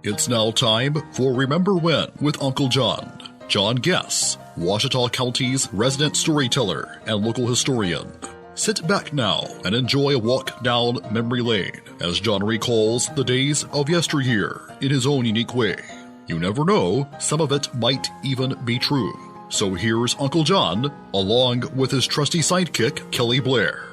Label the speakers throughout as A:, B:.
A: It's now time for Remember When with Uncle John. John Guess, Ouachita County's resident storyteller and local historian. Sit back now and enjoy a walk down memory lane as John recalls the days of yesteryear in his own unique way. You never know, some of it might even be true. So here's Uncle John, along with his trusty sidekick, Kelly Blair.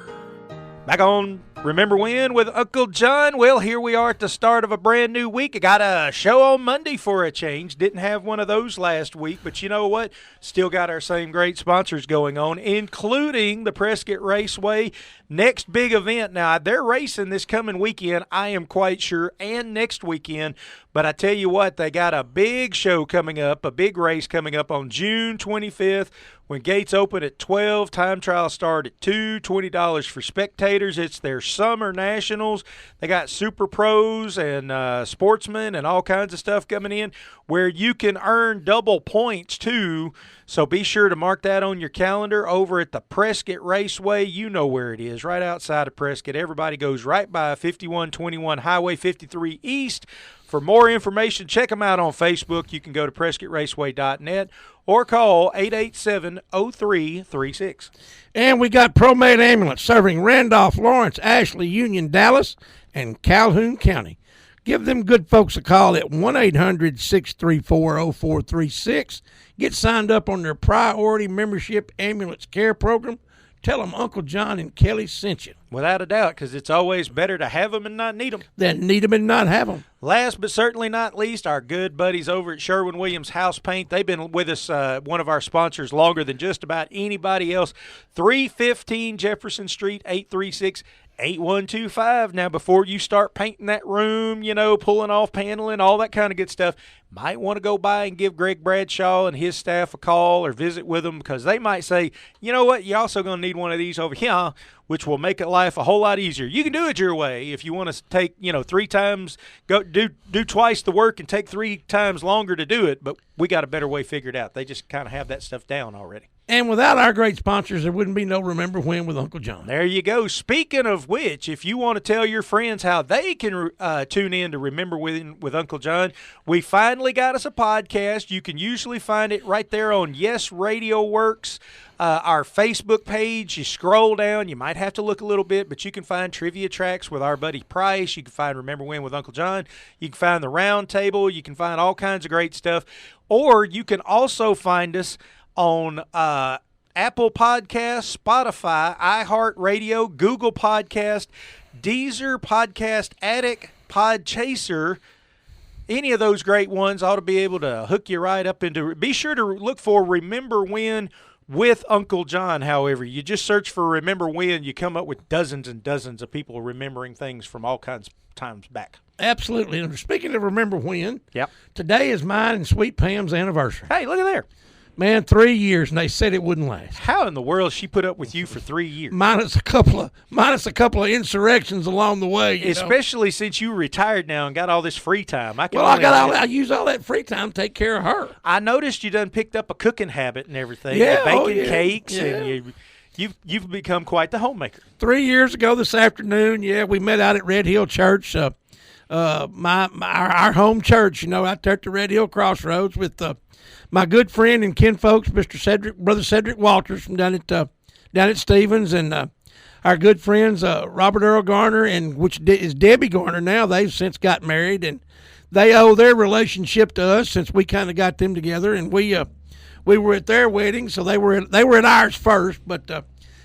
B: Back on Remember When with Uncle John. Well, here we are at the start of a brand new week. I got a show on Monday for a change. Didn't have one of those last week, but you know what? Still got our same great sponsors going on, including the Prescott Raceway next big event. Now, they're racing this coming weekend, I am quite sure, and next weekend. But I tell you what, they got a big show coming up, a big race coming up on June 25th when gates open at 12. Time trials start at $2, $20 for spectators. It's their Summer Nationals. They got Super Pros and sportsmen and all kinds of stuff coming in where you can earn double points too. So be sure to mark that on your calendar over at the Prescott Raceway. You know where it is, right outside of Prescott. Everybody goes right by 5121 Highway 53 East. For more information, check them out on Facebook. You can go to PrescottRaceway.net or call 887-0336.
C: And we got ProMed Ambulance serving Randolph, Lawrence, Ashley, Union, Dallas, and Calhoun County. Give them good folks a call at 1-800-634-0436. Get signed up on their Priority Membership Ambulance Care Program. Tell them Uncle John and Kelly sent you.
B: Without a doubt, because it's always better to have them and not need them.
C: Than need them and not have them.
B: Last but certainly not least, our good buddies over at Sherwin-Williams House Paint. They've been with us, one of our sponsors, longer than just about anybody else. 315 Jefferson Street, 836-8125. Now, before you start painting that room, you know, pulling off paneling, all that kind of good stuff, might want to go by and give Greg Bradshaw and his staff a call or visit with them, because they might say, you know what, you're also going to need one of these over here, which will make life a whole lot easier. You can do it your way if you want to take, you know, 3 times, go do twice the work and take 3 times longer to do it, but we got a better way figured out. They just kind of have that stuff down already.
C: And without our great sponsors, there wouldn't be no Remember When with Uncle John.
B: There you go. Speaking of which, if you want to tell your friends how they can tune in to Remember When with Uncle John, we finally got us a podcast. You can usually find it right there on Yes Radio Works, our Facebook page. You scroll down. You might have to look a little bit, but you can find Trivia Tracks with our buddy Price. You can find Remember When with Uncle John. You can find the Round Table. You can find all kinds of great stuff. Or you can also find us on Apple Podcasts, Spotify, iHeartRadio, Google Podcast, Deezer, Podcast Addict, Podchaser. Any of those great ones ought to be able to hook you right up into. Be sure to look for Remember When with Uncle John. However, you just search for Remember When, you come up with dozens and dozens of people remembering things from all kinds of times back.
C: Absolutely. And speaking of Remember When,
B: yep,
C: today is mine and Sweet Pam's anniversary.
B: Hey, look at there.
C: Man, 3 years, and they said it wouldn't last.
B: How in the world she put up with you for 3 years?
C: Minus a couple of insurrections along the way.
B: Especially since you retired now and got all this free time.
C: I use all that free time to take care of her.
B: I noticed you done picked up a cooking habit and everything.
C: Yeah,
B: You're baking cakes, and you've become quite the homemaker.
C: 3 years ago this afternoon, we met out at Red Hill Church, our home church, out there at the Red Hill Crossroads with my good friend and kinfolks, Brother Cedric Walters from down at Stevens, and our good friends Robert Earl Garner, and which is Debbie Garner now. They've since got married, and they owe their relationship to us since we kind of got them together, and we were at their wedding, so they were at ours first. But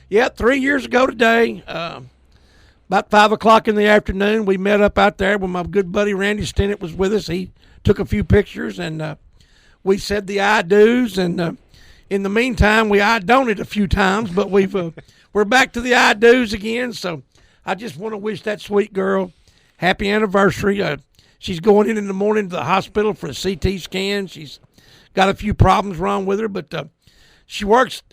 C: 3 years ago today, about 5 o'clock in the afternoon, we met up out there when my good buddy Randy Stennett was with us. He took a few pictures, and we said the I do's, and in the meantime, we I don't it a few times, but we're back to the I do's again. So I just want to wish that sweet girl happy anniversary. She's going in the morning to the hospital for a CT scan. She's got a few problems wrong with her, but she works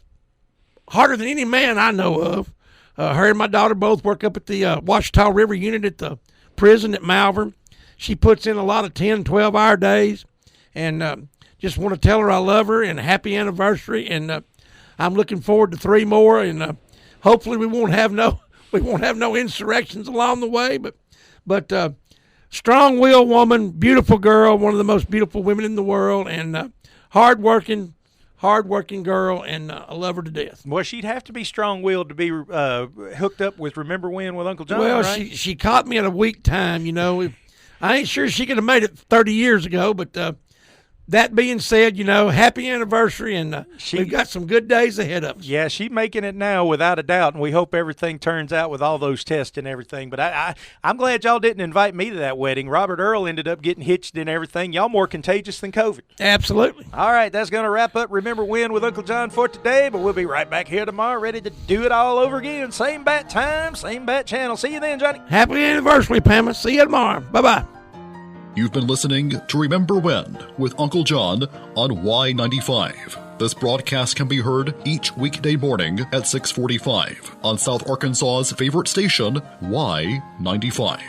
C: harder than any man I know of. Her and my daughter both work up at the Ouachita River unit at the prison at Malvern. She puts in a lot of 10, 12-hour days, and just want to tell her I love her and happy anniversary, and I'm looking forward to 3 more, and hopefully we won't have no insurrections along the way, but strong-willed woman, beautiful girl, one of the most beautiful women in the world, and hard-working girl, and I love her to death.
B: Well, she'd have to be strong-willed to be hooked up with Remember When with Uncle John,
C: Well,
B: right?
C: she caught me at a weak time, you know. I ain't sure she could have made it 30 years ago, but that being said, you know, happy anniversary, and we've got some good days ahead of us.
B: Yeah, she's making it now without a doubt, and we hope everything turns out with all those tests and everything. But I'm glad y'all didn't invite me to that wedding. Robert Earl ended up getting hitched and everything. Y'all more contagious than COVID.
C: Absolutely.
B: All right, that's going to wrap up Remember When with Uncle John for today, but we'll be right back here tomorrow ready to do it all over again. Same bat time, same bat channel. See you then, Johnny.
C: Happy anniversary, Pamela. See you tomorrow. Bye-bye.
A: You've been listening to Remember When with Uncle John on Y95. This broadcast can be heard each weekday morning at 6:45 on South Arkansas's favorite station, Y95.